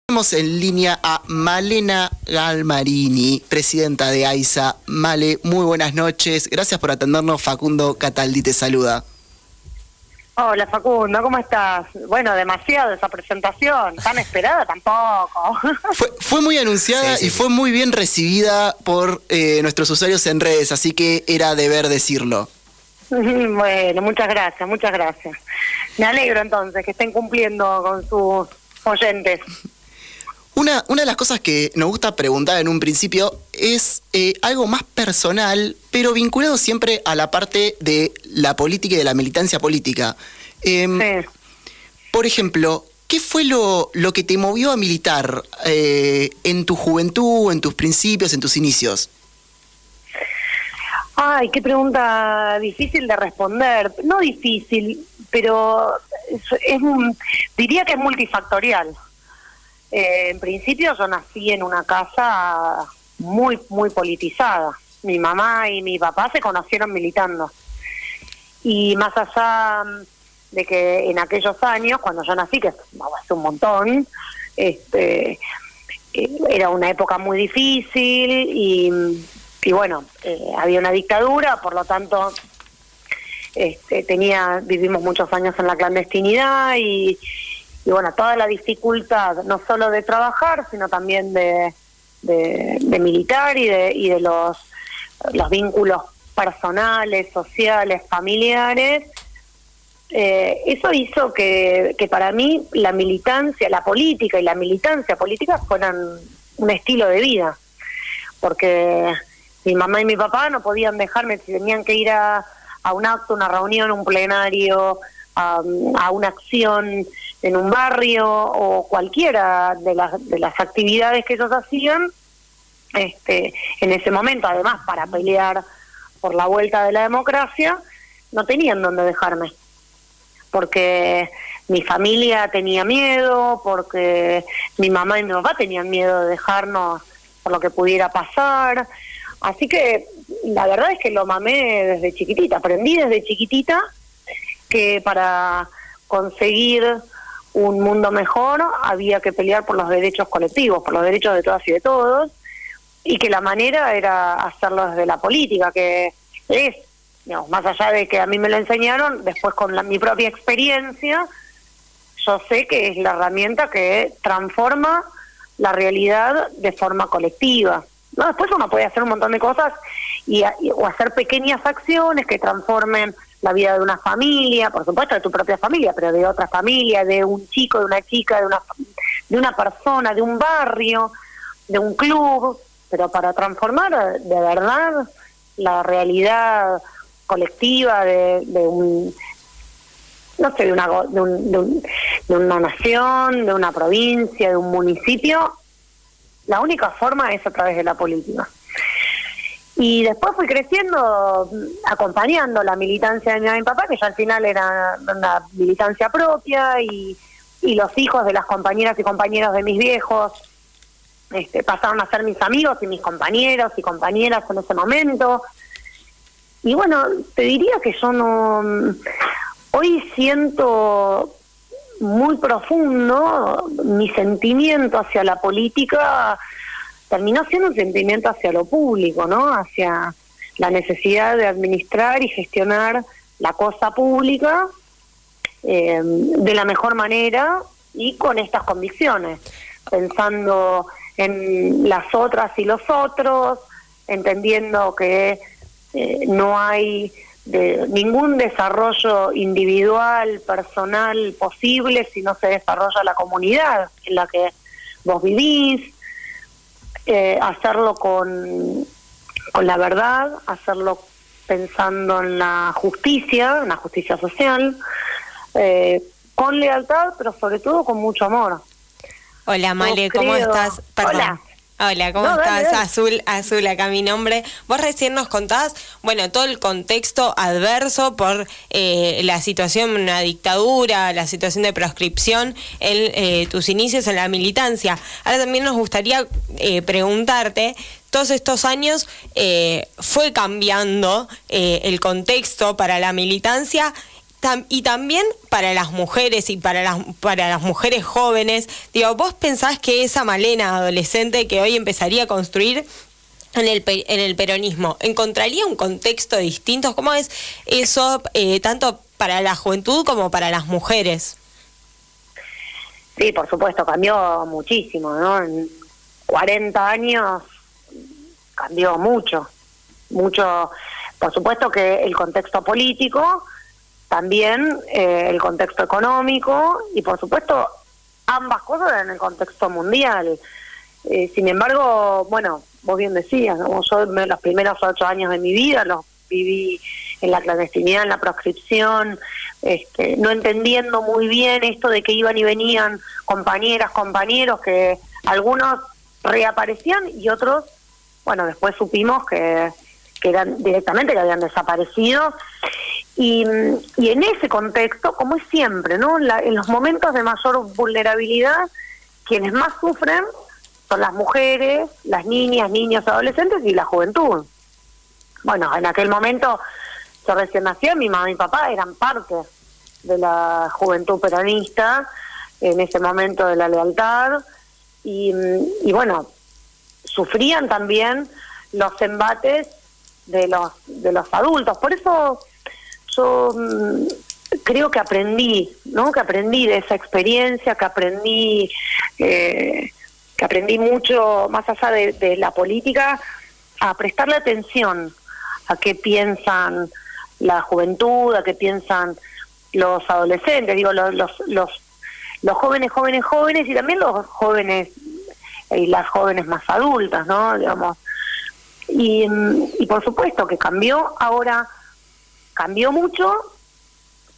Tenemos en línea a Malena Galmarini, presidenta de AISA. Male, muy buenas noches. Gracias por atendernos. Facundo Cataldi te saluda. Hola Facundo, ¿cómo estás? Bueno, demasiado esa presentación, tan esperada tampoco. Fue muy anunciada y fue muy bien recibida por nuestros usuarios en redes, así que era deber decirlo. Bueno, muchas gracias, muchas gracias. Me alegro entonces que estén cumpliendo con sus oyentes. Una de las cosas que nos gusta preguntar en un principio es algo más personal, pero vinculado siempre a la parte de la política y de la militancia política. Sí. Por ejemplo, ¿qué fue lo que te movió a militar en tu juventud, en tus principios, en tus inicios? Ay, qué pregunta difícil de responder. No difícil, pero diría que es multifactorial. En principio yo nací en una casa muy politizada. Mi mamá y mi papá se conocieron militando. Y más allá de que en aquellos años, cuando yo nací, que hace un montón, era una época muy difícil y bueno, había una dictadura, por lo tanto vivimos muchos años en la clandestinidad y bueno, toda la dificultad, no solo de trabajar, sino también de militar y de los vínculos personales, sociales, familiares. Eso hizo que para mí la militancia, la política y la militancia política fueran un estilo de vida. Porque mi mamá y mi papá no podían dejarme, si tenían que ir a un acto, una reunión, un plenario, a una acción en un barrio o cualquiera de las actividades que ellos hacían, en ese momento, además para pelear por la vuelta de la democracia, no tenían dónde dejarme, porque mi familia tenía miedo, porque mi mamá y mi papá tenían miedo de dejarnos por lo que pudiera pasar. Así que la verdad es que lo mamé desde chiquitita, aprendí desde chiquitita que para conseguir un mundo mejor había que pelear por los derechos colectivos, por los derechos de todas y de todos, y que la manera era hacerlo desde la política, que es, digamos, más allá de que a mí me lo enseñaron, después con mi propia experiencia, yo sé que es la herramienta que transforma la realidad de forma colectiva, ¿no? Después uno puede hacer un montón de cosas o hacer pequeñas acciones que transformen la vida de una familia, por supuesto de tu propia familia, pero de otra familia, de un chico, de una chica, de una persona, de un barrio, de un club, pero para transformar de verdad la realidad colectiva de una nación, de una provincia, de un municipio, la única forma es a través de la política. Y después fui creciendo acompañando la militancia de mi papá, que ya al final era una militancia propia, y los hijos de las compañeras y compañeros de mis viejos pasaron a ser mis amigos y mis compañeros y compañeras en ese momento. Y bueno, te diría que yo hoy siento muy profundo mi sentimiento hacia la política. Terminó siendo un sentimiento hacia lo público, ¿no? Hacia la necesidad de administrar y gestionar la cosa pública de la mejor manera y con estas convicciones, pensando en las otras y los otros, entendiendo que no hay ningún desarrollo individual, personal posible si no se desarrolla la comunidad en la que vos vivís. Hacerlo con la verdad, hacerlo pensando en la justicia social, con lealtad, pero sobre todo con mucho amor. Hola Male, ¿cómo estás? Perdón. Hola, ¿cómo estás? Dale. Azul, acá mi nombre. Vos recién nos contabas, bueno, todo el contexto adverso por la situación, una dictadura, la situación de proscripción en tus inicios en la militancia. Ahora también nos gustaría preguntarte, todos estos años fue cambiando el contexto para la militancia. y también para las mujeres y para las mujeres jóvenes, digo, ¿vos pensás que esa Malena adolescente que hoy empezaría a construir en el peronismo encontraría un contexto distinto? ¿Cómo es eso tanto para la juventud como para las mujeres? Sí, por supuesto, cambió muchísimo, ¿no? En 40 años cambió mucho. Por supuesto que el contexto político, también el contexto económico y por supuesto ambas cosas en el contexto mundial. Sin embargo, bueno, vos bien decías, ¿no? Yo los primeros 8 años de mi vida los viví en la clandestinidad, en la proscripción, no entendiendo muy bien esto de que iban y venían compañeros, que algunos reaparecían y otros, bueno, después supimos que eran directamente, que habían desaparecido. Y en ese contexto, como es siempre, ¿no? En los momentos de mayor vulnerabilidad, quienes más sufren son las mujeres, las niñas, niños, adolescentes y la juventud. Bueno, en aquel momento, yo recién nací, mi mamá y mi papá eran parte de la juventud peronista, en ese momento de la lealtad, y bueno, sufrían también los embates de los adultos. Por eso yo creo que aprendí, ¿no? Que aprendí de esa experiencia, que aprendí mucho más allá de la política, a prestarle atención a qué piensan la juventud, a qué piensan los adolescentes, digo, los jóvenes y también los jóvenes y las jóvenes más adultas, ¿no? Digamos. Y por supuesto que cambió mucho,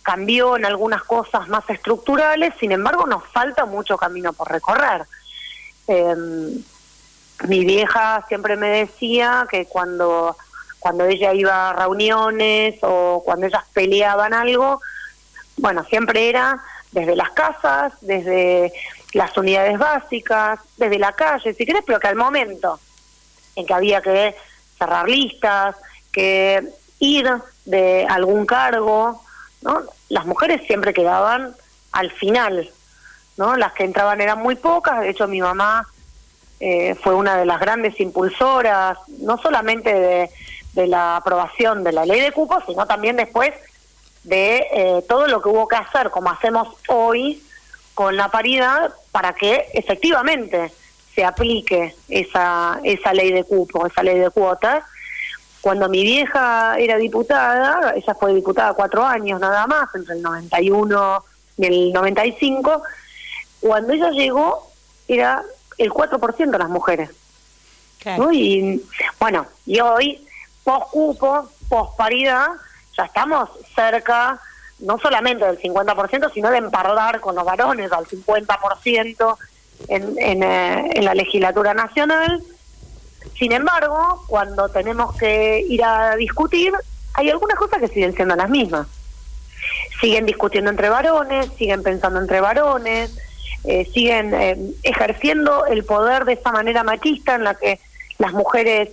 cambió en algunas cosas más estructurales, sin embargo nos falta mucho camino por recorrer. Mi vieja siempre me decía que cuando ella iba a reuniones o cuando ellas peleaban algo, bueno, siempre era desde las casas, desde las unidades básicas, desde la calle, si querés, pero que al momento en que había que cerrar listas, que ir de algún cargo, ¿no? Las mujeres siempre quedaban al final, ¿no? Las que entraban eran muy pocas. De hecho, mi mamá fue una de las grandes impulsoras, no solamente de la aprobación de la ley de cupos, sino también después de todo lo que hubo que hacer, como hacemos hoy con la paridad, para que efectivamente se aplique esa ley de cupo, esa ley de cuotas. Cuando mi vieja era diputada, ella fue diputada 4 años nada más, entre el 91 y el 95, cuando ella llegó era el 4% de las mujeres. Claro. ¿No? Y bueno, y hoy, post-cupo, post-paridad, ya estamos cerca no solamente del 50%, sino de empardar con los varones al 50% en la legislatura nacional. Sin embargo, cuando tenemos que ir a discutir, hay algunas cosas que siguen siendo las mismas. Siguen discutiendo entre varones, siguen pensando entre varones, siguen ejerciendo el poder de esa manera machista en la que las mujeres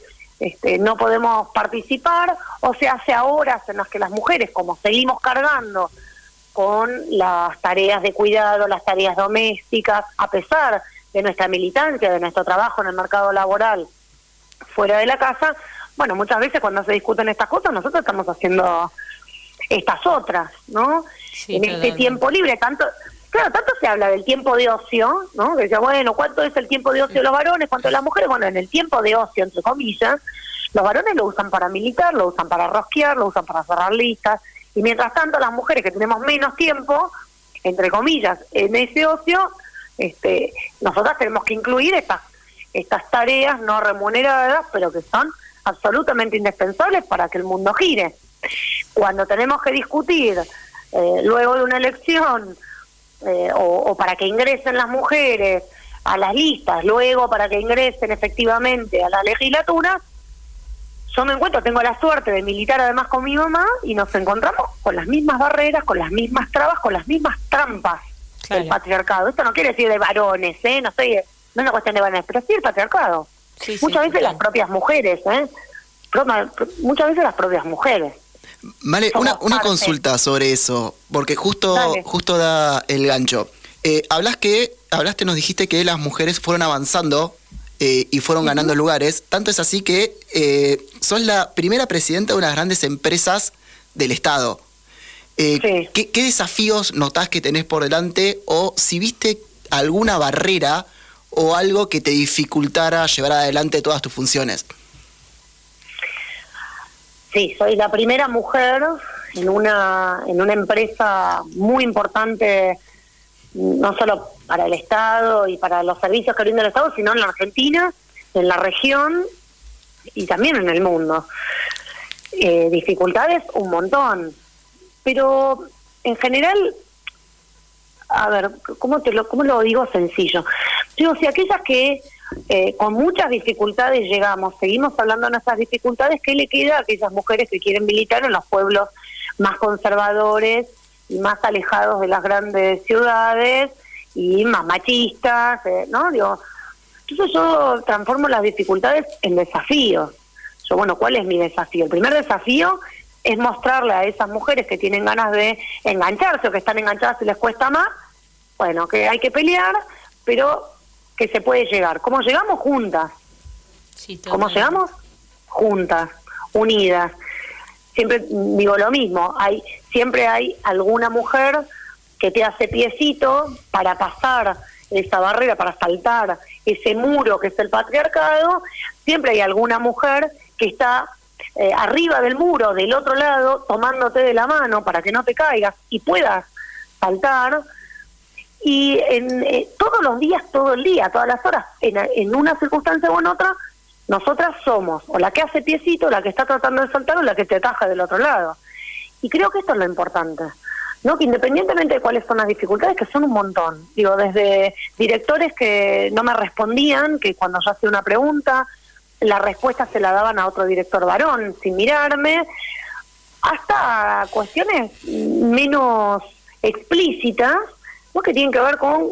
no podemos participar, o se hace a horas en las que las mujeres, como seguimos cargando con las tareas de cuidado, las tareas domésticas, a pesar de nuestra militancia, de nuestro trabajo en el mercado laboral fuera de la casa, bueno, muchas veces cuando se discuten estas cosas nosotros estamos haciendo estas otras, ¿no? Sí, en este tiempo libre, tanto se habla del tiempo de ocio, ¿no? Que decía, bueno, ¿cuánto es el tiempo de ocio de los varones? ¿Cuánto de las mujeres? Bueno, en el tiempo de ocio, entre comillas, los varones lo usan para militar, lo usan para rosquear, lo usan para cerrar listas, y mientras tanto las mujeres que tenemos menos tiempo, entre comillas, en ese ocio, nosotras tenemos que incluir estas tareas no remuneradas, pero que son absolutamente indispensables para que el mundo gire. Cuando tenemos que discutir luego de una elección, o para que ingresen las mujeres a las listas, luego para que ingresen efectivamente a la legislatura, yo me encuentro, tengo la suerte de militar además con mi mamá, y nos encontramos con las mismas barreras, con las mismas trabas, con las mismas trampas del patriarcado. Esto no quiere decir de varones, no es una cuestión de varones, pero sí el patriarcado. Muchas veces las propias mujeres, muchas veces las propias mujeres. Vale, una consulta sobre eso, porque justo da el gancho. Hablaste, nos dijiste que las mujeres fueron avanzando y fueron ganando lugares. Tanto es así que sos la primera presidenta de unas grandes empresas del Estado. Sí. ¿Qué desafíos notás que tenés por delante, o si viste alguna barrera o algo que te dificultara llevar adelante todas tus funciones? Sí, soy la primera mujer en una empresa muy importante, no solo para el Estado y para los servicios que brinda el Estado, sino en la Argentina, en la región y también en el mundo. Dificultades un montón, pero en general, a ver, ¿cómo lo digo sencillo? Digo, si aquellas que con muchas dificultades llegamos, seguimos hablando de nuestras dificultades, ¿qué le queda a aquellas mujeres que quieren militar en los pueblos más conservadores y más alejados de las grandes ciudades y más machistas, ¿no? Digo, entonces yo transformo las dificultades en desafíos. Bueno, ¿cuál es mi desafío? El primer desafío es mostrarle a esas mujeres que tienen ganas de engancharse o que están enganchadas y les cuesta más, bueno, que hay que pelear, pero que se puede llegar. ¿Cómo llegamos? Juntas. Sí, ¿Cómo llegamos? Juntas, unidas. Siempre digo lo mismo, siempre hay alguna mujer que te hace piecito para pasar esa barrera, para saltar ese muro que es el patriarcado. Siempre hay alguna mujer que está arriba del muro, del otro lado, tomándote de la mano para que no te caigas y puedas saltar. Y todos los días, todo el día, todas las horas, en una circunstancia o en otra, nosotras somos o la que hace piecito, la que está tratando de saltar, o la que te ataja del otro lado. Y creo que esto es lo importante, ¿no? Que independientemente de cuáles son las dificultades, que son un montón, digo, desde directores que no me respondían, que cuando yo hacía una pregunta, la respuesta se la daban a otro director varón, sin mirarme, hasta cuestiones menos explícitas, ¿no? Que tienen que ver con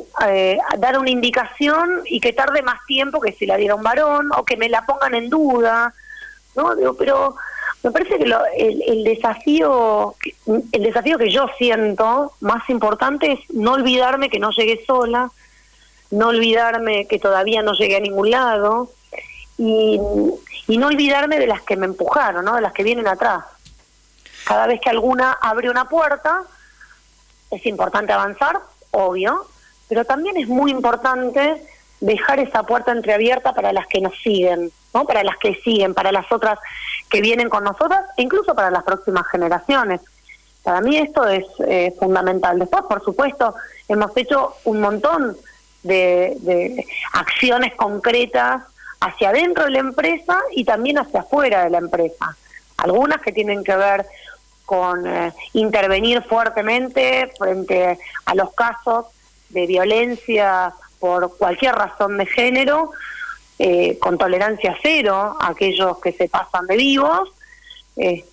dar una indicación y que tarde más tiempo que si la diera un varón, o que me la pongan en duda, ¿no? Digo, pero me parece que el desafío que yo siento más importante es no olvidarme que no llegué sola, no olvidarme que todavía no llegué a ningún lado, y no olvidarme de las que me empujaron, ¿no? De las que vienen atrás. Cada vez que alguna abre una puerta, es importante avanzar, obvio, pero también es muy importante dejar esa puerta entreabierta para las que nos siguen, ¿no? Para las que siguen, para las otras que vienen con nosotras, e incluso para las próximas generaciones. Para mí esto es fundamental. Después, por supuesto, hemos hecho un montón de acciones concretas hacia adentro de la empresa y también hacia afuera de la empresa. Algunas que tienen que ver con intervenir fuertemente frente a los casos de violencia por cualquier razón de género, con tolerancia cero a aquellos que se pasan de vivos, qué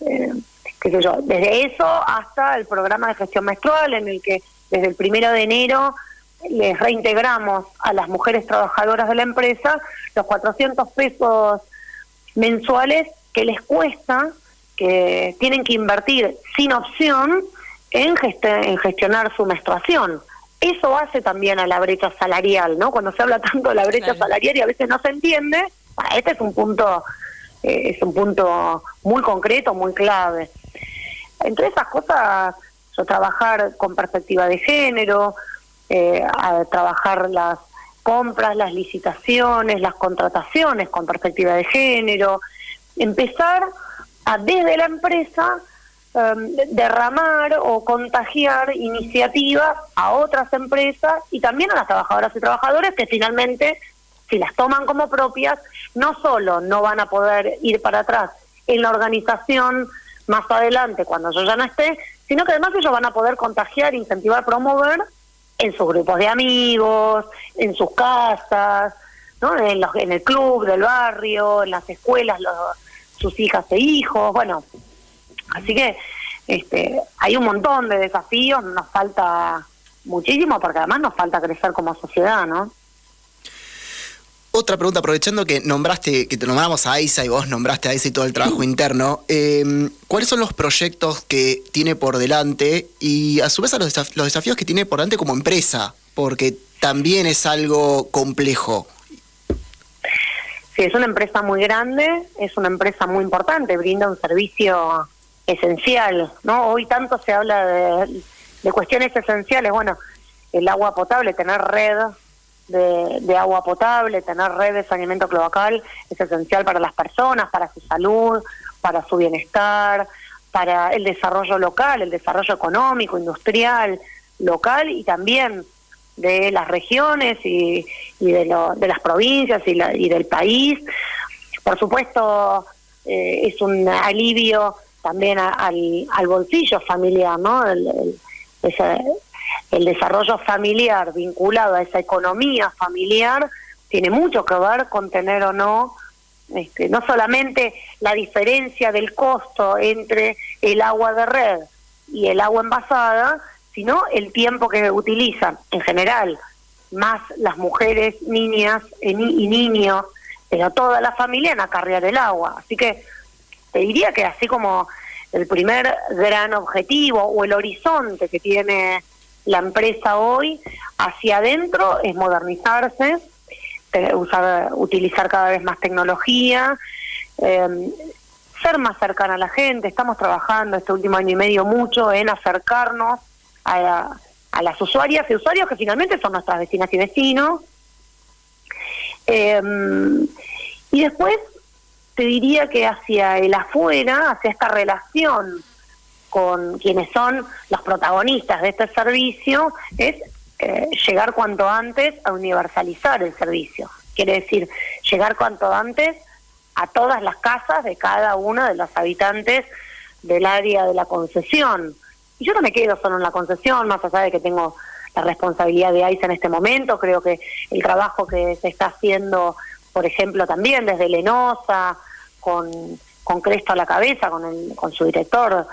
sé yo, desde eso hasta el programa de gestión menstrual, en el que desde el 1 de enero les reintegramos a las mujeres trabajadoras de la empresa los 400 pesos mensuales que les cuesta, que tienen que invertir sin opción en gestionar su menstruación. Eso hace también a la brecha salarial, ¿no? Cuando se habla tanto de la brecha salarial y a veces no se entiende, este es un punto muy concreto, muy clave. Entre esas cosas, yo trabajar con perspectiva de género, a trabajar las compras, las licitaciones, las contrataciones con perspectiva de género, empezar a desde la empresa derramar o contagiar iniciativas a otras empresas y también a las trabajadoras y trabajadores que finalmente, si las toman como propias, no solo no van a poder ir para atrás en la organización más adelante cuando yo ya no esté, sino que además ellos van a poder contagiar, incentivar, promover en sus grupos de amigos, en sus casas, ¿no? En el club del barrio, en las escuelas, sus hijas e hijos, bueno. Así que hay un montón de desafíos, nos falta muchísimo, porque además nos falta crecer como sociedad, ¿no? Otra pregunta, aprovechando que te nombramos a AISA y vos nombraste a AISA y todo el trabajo interno, ¿cuáles son los proyectos que tiene por delante y a su vez los desafíos que tiene por delante como empresa? Porque también es algo complejo. Sí, es una empresa muy grande, es una empresa muy importante, brinda un servicio esencial, ¿no? Hoy tanto se habla de cuestiones esenciales, bueno, el agua potable, tener red de agua potable, tener red de saneamiento cloacal es esencial para las personas, para su salud, para su bienestar, para el desarrollo local, el desarrollo económico, industrial, local y también de las regiones y de las provincias y del país. Por supuesto, es un alivio también al bolsillo familiar, ¿no? El desarrollo familiar vinculado a esa economía familiar tiene mucho que ver con tener o no, no solamente la diferencia del costo entre el agua de red y el agua envasada, sino el tiempo que utilizan en general, más las mujeres, niñas y niños, pero toda la familia en acarrear el agua. Así que te diría que así como el primer gran objetivo o el horizonte que tiene la empresa hoy hacia adentro es modernizarse, utilizar cada vez más tecnología, ser más cercana a la gente. Estamos trabajando este último año y medio mucho en acercarnos a las usuarias y usuarios que finalmente son nuestras vecinas y vecinos. Y después te diría que hacia el afuera, hacia esta relación con quienes son los protagonistas de este servicio, es llegar cuanto antes a universalizar el servicio. Quiere decir, llegar cuanto antes a todas las casas de cada uno de los habitantes del área de la concesión. Y yo no me quedo solo en la concesión, más allá de que tengo la responsabilidad de AISA en este momento. Creo que el trabajo que se está haciendo, por ejemplo, también desde Lenosa, con Cresto a la cabeza, con su director,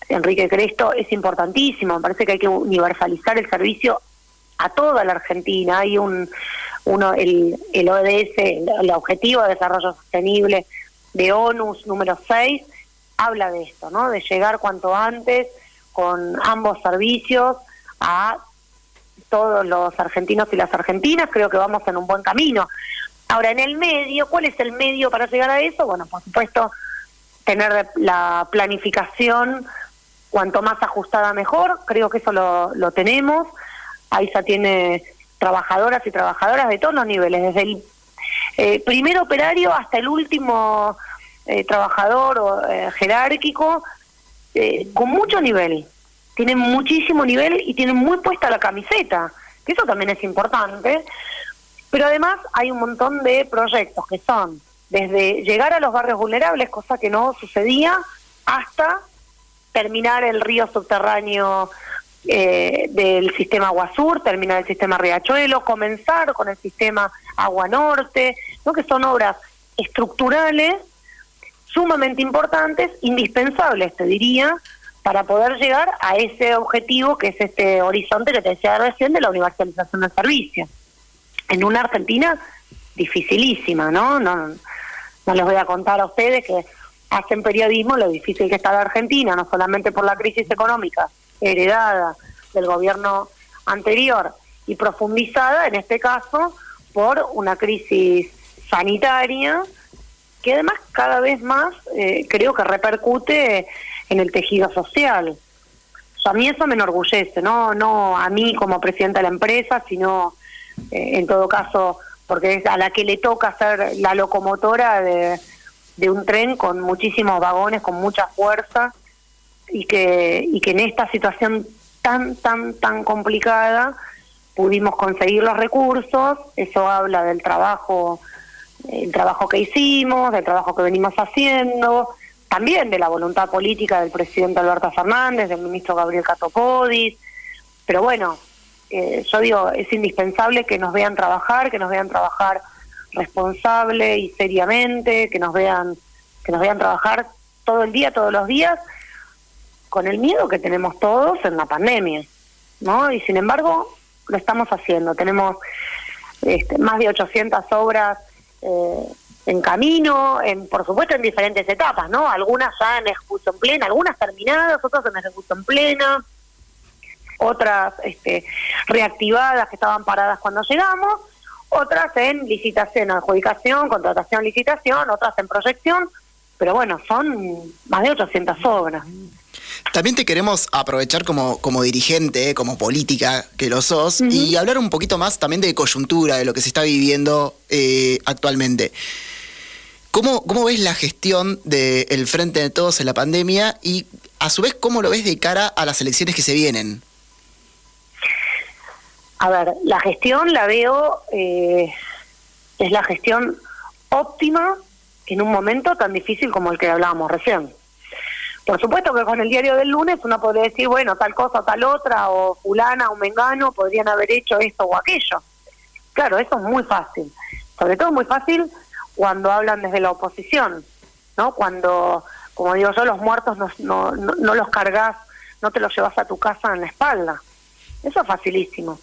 Enrique Cresto, es importantísimo. Me parece que hay que universalizar el servicio a toda la Argentina. Hay el ODS, el Objetivo de Desarrollo Sostenible de ONU número 6, habla de esto, ¿no? De llegar cuanto antes con ambos servicios a todos los argentinos y las argentinas. Creo que vamos en un buen camino. Ahora, en el medio, ¿cuál es el medio para llegar a eso? Bueno, por supuesto, tener la planificación cuanto más ajustada mejor. Creo que eso lo tenemos. AISA tiene trabajadoras y trabajadoras de todos los niveles, desde el primer operario hasta el último trabajador jerárquico, con mucho nivel. Tienen muchísimo nivel y tienen muy puesta la camiseta, que eso también es importante. Pero además hay un montón de proyectos que son desde llegar a los barrios vulnerables, cosa que no sucedía, hasta terminar el río subterráneo del sistema Agua Sur, terminar el sistema Riachuelo, comenzar con el sistema Agua Norte, ¿no? Que son obras estructurales sumamente importantes, indispensables, te diría, para poder llegar a ese objetivo que es este horizonte que te decía recién de la universalización del servicio. En una Argentina dificilísima, ¿no? No les voy a contar a ustedes que hacen periodismo lo difícil que está la Argentina, no solamente por la crisis económica heredada del gobierno anterior y profundizada, en este caso, por una crisis sanitaria que además cada vez más creo que repercute en el tejido social. O sea, a mí eso me enorgullece, no a mí como presidenta de la empresa, sino en todo caso porque es a la que le toca ser la locomotora de un tren con muchísimos vagones, con mucha fuerza, y que en esta situación tan complicada pudimos conseguir los recursos. Eso habla del trabajo, el trabajo que hicimos, del trabajo que venimos haciendo, también de la voluntad política del presidente Alberto Fernández, del ministro Gabriel Catopodis. Pero bueno, yo digo, es indispensable que nos vean trabajar responsable y seriamente, que nos vean trabajar todo el día, todos los días, con el miedo que tenemos todos en la pandemia, ¿no? Y sin embargo, lo estamos haciendo. Tenemos más de 800 obras en camino, por supuesto en diferentes etapas, ¿no? Algunas ya en ejecución plena, algunas terminadas, otras en ejecución plena, otras reactivadas que estaban paradas cuando llegamos, otras en licitación, adjudicación, contratación, licitación, otras en proyección, pero bueno, son más de 800 obras. También te queremos aprovechar como dirigente, como política que lo sos, y hablar un poquito más también de coyuntura, de lo que se está viviendo actualmente. ¿Cómo ves la gestión del Frente de Todos en la pandemia y a su vez cómo lo ves de cara a las elecciones que se vienen? A ver, la gestión la veo, es la gestión óptima en un momento tan difícil como el que hablábamos recién. Por supuesto que con el diario del lunes uno podría decir, bueno, tal cosa, tal otra, o fulana o mengano podrían haber hecho esto o aquello. Claro, eso es muy fácil. Sobre todo muy fácil cuando hablan desde la oposición, ¿no? Cuando, como digo yo, los muertos no los cargas, no te los llevas a tu casa en la espalda. Eso es facilísimo.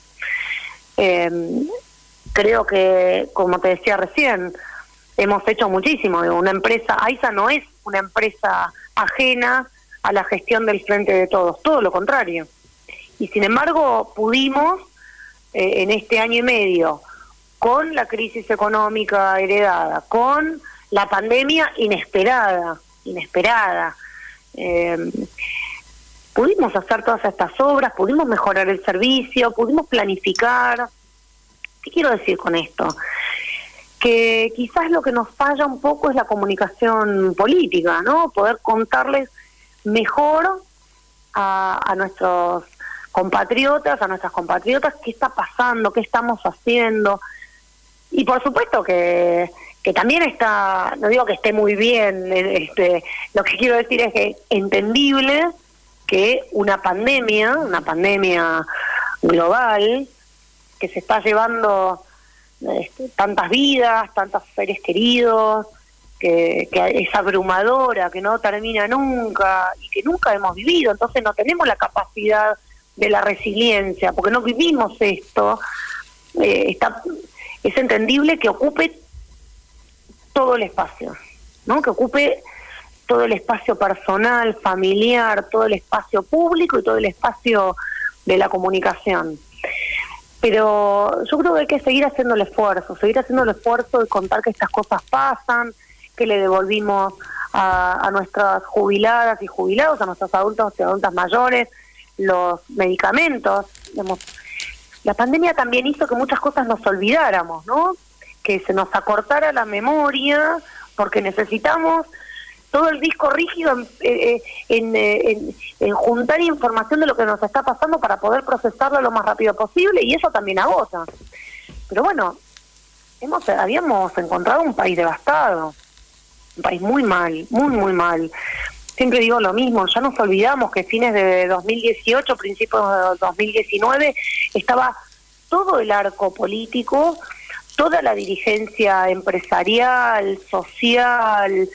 Creo que, como te decía recién, hemos hecho muchísimo. Una empresa, AISA no es una empresa ajena a la gestión del Frente de Todos, todo lo contrario. Y sin embargo pudimos, en este año y medio, con la crisis económica heredada, con la pandemia inesperada, pudimos hacer todas estas obras, pudimos mejorar el servicio, pudimos planificar. ¿Qué quiero decir con esto? Que quizás lo que nos falla un poco es la comunicación política, ¿no? Poder contarles mejor a nuestros compatriotas, a nuestras compatriotas, qué está pasando, qué estamos haciendo. Y por supuesto que también está, no digo que esté muy bien, lo que quiero decir es que es entendible que una pandemia global, que se está llevando tantas vidas, tantos seres queridos, que es abrumadora, que no termina nunca y que nunca hemos vivido, entonces no tenemos la capacidad de la resiliencia, porque no vivimos esto. Es entendible que ocupe todo el espacio, ¿no? Que ocupe todo el espacio personal, familiar, todo el espacio público y todo el espacio de la comunicación. Pero yo creo que hay que seguir haciendo el esfuerzo de contar que estas cosas pasan, que le devolvimos a nuestras jubiladas y jubilados, a nuestros adultos y adultas mayores, los medicamentos. Digamos, la pandemia también hizo que muchas cosas nos olvidáramos, ¿no? Que se nos acortara la memoria, porque necesitamos todo el disco rígido en juntar información de lo que nos está pasando para poder procesarlo lo más rápido posible, y eso también agota. Pero bueno, habíamos encontrado un país devastado, un país muy mal, muy mal. Siempre digo lo mismo, ya nos olvidamos que fines de 2018, principios de 2019, estaba todo el arco político, toda la dirigencia empresarial, social,